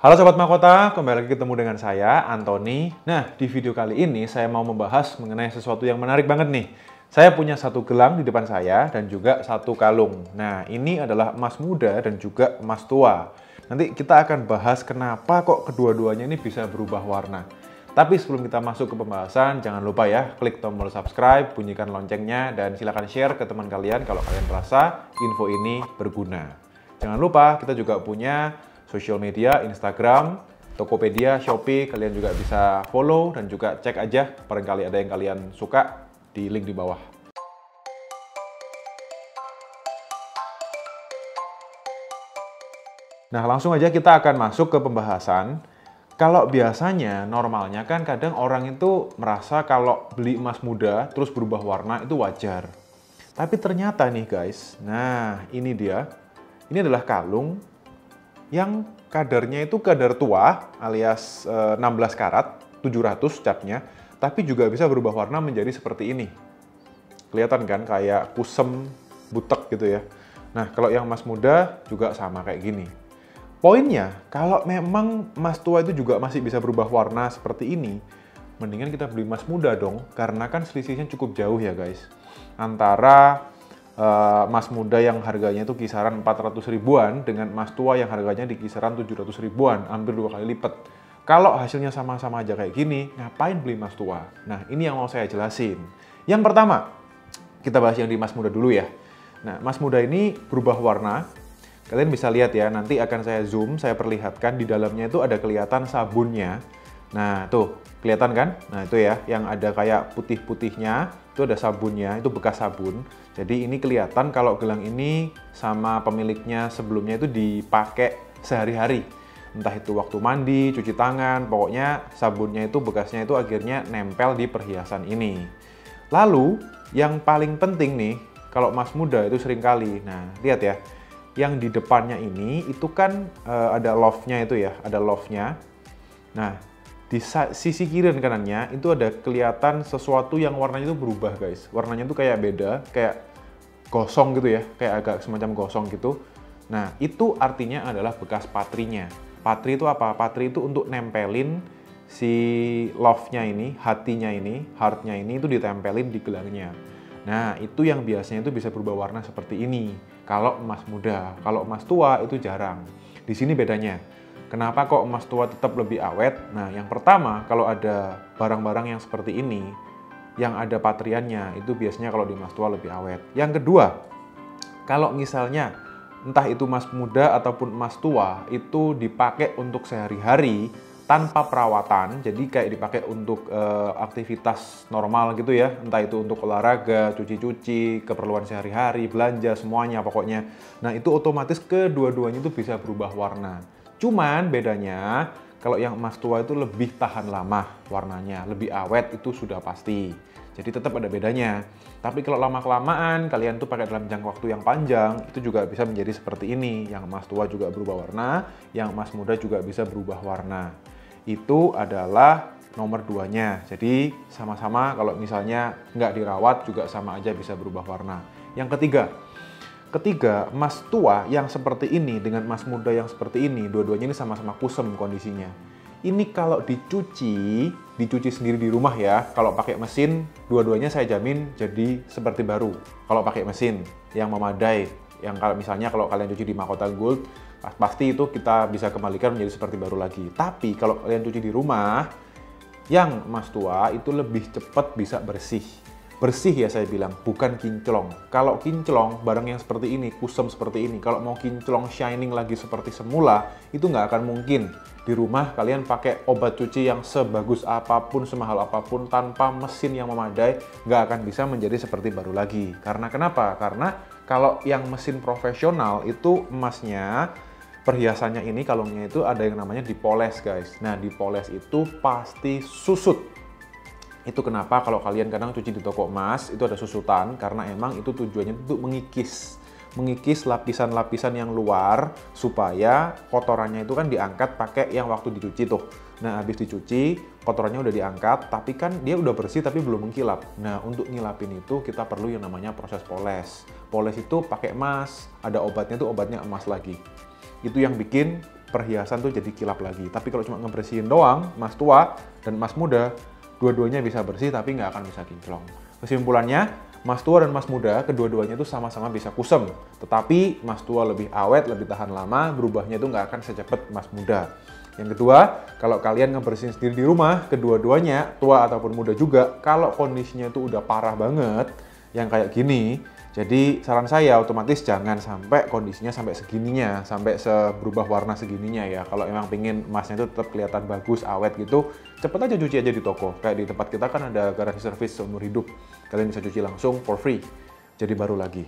Halo Sobat Mahkota, kembali lagi ketemu dengan saya, Anthony. Nah, di video kali ini saya mau membahas mengenai sesuatu yang menarik banget nih. Saya punya satu gelang di depan saya dan juga satu kalung. Nah, ini adalah emas muda dan juga emas tua. Nanti kita akan bahas kenapa kok kedua-duanya ini bisa berubah warna. Tapi sebelum kita masuk ke pembahasan, jangan lupa ya, klik tombol subscribe, bunyikan loncengnya, dan silakan share ke teman kalian kalau kalian merasa info ini berguna. Jangan lupa, kita juga punya sosial media, Instagram, Tokopedia, Shopee, kalian juga bisa follow dan juga cek aja barangkali ada yang kalian suka di link di bawah. Nah, langsung aja kita akan masuk ke pembahasan. Kalau biasanya, normalnya kan kadang orang itu merasa kalau beli emas muda terus berubah warna itu wajar. Tapi ternyata nih guys, nah ini dia. Ini adalah kalung yang kadarnya itu kadar tua alias 16 karat, 700 capnya, tapi juga bisa berubah warna menjadi seperti ini. Kelihatan kan kayak kusem, butek gitu ya. Nah, kalau yang emas muda juga sama kayak gini. Poinnya, kalau memang emas tua itu juga masih bisa berubah warna seperti ini, mendingan kita beli emas muda dong, karena kan selisihnya cukup jauh ya guys. Antara emas muda yang harganya itu kisaran 400 ribuan dengan emas tua yang harganya di kisaran 700 ribuan, hampir 2 kali lipat. Kalau hasilnya sama-sama aja kayak gini, ngapain beli emas tua? Nah, ini yang mau saya jelasin. Yang pertama, kita bahas yang di emas muda dulu ya. Nah, emas muda ini berubah warna. Kalian bisa lihat ya, nanti akan saya zoom, saya perlihatkan di dalamnya itu ada kelihatan sabunnya. Nah, tuh, kelihatan kan? Nah, itu ya, yang ada kayak putih-putihnya, itu ada sabunnya, itu bekas sabun. Jadi ini kelihatan kalau gelang ini sama pemiliknya sebelumnya itu dipakai sehari-hari. Entah itu waktu mandi, cuci tangan, pokoknya sabunnya itu, bekasnya itu akhirnya nempel di perhiasan ini. Lalu, yang paling penting nih, kalau emas muda itu seringkali, nah, lihat ya, yang di depannya ini itu kan ada love-nya itu ya, ada love-nya. Nah, di sisi kiri dan kanannya itu ada kelihatan sesuatu yang warnanya itu berubah guys. Warnanya itu kayak beda, kayak gosong gitu ya, kayak agak semacam gosong gitu. Nah, itu artinya adalah bekas patrinya. Patri itu apa? Patri itu untuk nempelin si love-nya ini, hatinya ini, heart-nya ini itu ditempelin di gelangnya. Nah, itu yang biasanya itu bisa berubah warna seperti ini. Kalau emas muda, kalau emas tua itu jarang. Di sini bedanya. Kenapa kok emas tua tetap lebih awet? Nah, yang pertama, kalau ada barang-barang yang seperti ini, yang ada patriannya, itu biasanya kalau di emas tua lebih awet. Yang kedua, kalau misalnya entah itu emas muda ataupun emas tua, itu dipakai untuk sehari-hari, tanpa perawatan, jadi kayak dipakai untuk aktivitas normal gitu ya, entah itu untuk olahraga, cuci-cuci, keperluan sehari-hari, belanja, semuanya pokoknya. Nah, itu otomatis kedua-duanya itu bisa berubah warna. Cuman bedanya, kalau yang emas tua itu lebih tahan lama warnanya, lebih awet itu sudah pasti. Jadi tetap ada bedanya. Tapi kalau lama-kelamaan, kalian tuh pakai dalam jangka waktu yang panjang, itu juga bisa menjadi seperti ini. Yang emas tua juga berubah warna, yang emas muda juga bisa berubah warna. Itu adalah nomor 2-nya. Jadi sama-sama kalau misalnya nggak dirawat juga sama aja bisa berubah warna. Yang ketiga, emas tua yang seperti ini dengan emas muda yang seperti ini, dua-duanya ini sama-sama kusem kondisinya. Ini kalau dicuci sendiri di rumah ya. Kalau pakai mesin, dua-duanya saya jamin jadi seperti baru. Kalau pakai mesin yang memadai, yang kalau misalnya kalau kalian cuci di Mahkota Gold, pasti itu kita bisa kembalikan menjadi seperti baru lagi. Tapi kalau kalian cuci di rumah, yang emas tua itu lebih cepat bisa bersih. Bersih ya saya bilang, bukan kinclong. Kalau kinclong, barang yang seperti ini, kusam seperti ini, kalau mau kinclong shining lagi seperti semula, itu nggak akan mungkin. Di rumah kalian pakai obat cuci yang sebagus apapun, semahal apapun, tanpa mesin yang memadai, nggak akan bisa menjadi seperti baru lagi. Karena kenapa? Karena kalau yang mesin profesional itu emasnya, perhiasannya ini, kalungnya itu ada yang namanya dipoles guys. Nah, dipoles itu pasti susut. Itu kenapa kalau kalian kadang cuci di toko emas, itu ada susutan, karena emang itu tujuannya untuk mengikis lapisan-lapisan yang luar, supaya kotorannya itu kan diangkat pakai yang waktu dicuci tuh. Nah, habis dicuci, kotorannya udah diangkat, tapi kan dia udah bersih tapi belum mengkilap. Nah, untuk ngilapin itu kita perlu yang namanya proses poles. Poles itu pakai emas, ada obatnya tuh, obatnya emas lagi. Itu yang bikin perhiasan tuh jadi kilap lagi. Tapi kalau cuma ngebersihin doang, emas tua dan emas muda, dua-duanya bisa bersih tapi nggak akan bisa kinclong. Kesimpulannya, emas tua dan emas muda, kedua-duanya itu sama-sama bisa kusem. Tetapi emas tua lebih awet, lebih tahan lama, berubahnya itu nggak akan secepat emas muda. Yang kedua, kalau kalian ngebersihin sendiri di rumah, kedua-duanya, tua ataupun muda juga, kalau kondisinya itu udah parah banget, yang kayak gini, jadi saran saya otomatis jangan sampai kondisinya sampai segininya, sampai berubah warna segininya ya. Kalau emang pingin emasnya itu tetap kelihatan bagus, awet gitu, cepet aja cuci aja di toko. Kayak di tempat kita kan ada garansi servis seumur hidup. Kalian bisa cuci langsung for free, jadi baru lagi.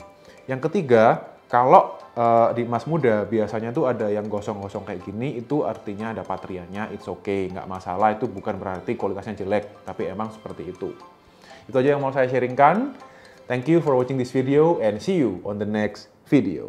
Yang ketiga, kalau di emas muda biasanya tuh ada yang gosong-gosong kayak gini, itu artinya ada patrianya, it's okay, nggak masalah, itu bukan berarti kualitasnya jelek, tapi emang seperti itu. Itu aja yang mau saya sharingkan. Thank you for watching this video and see you on the next video.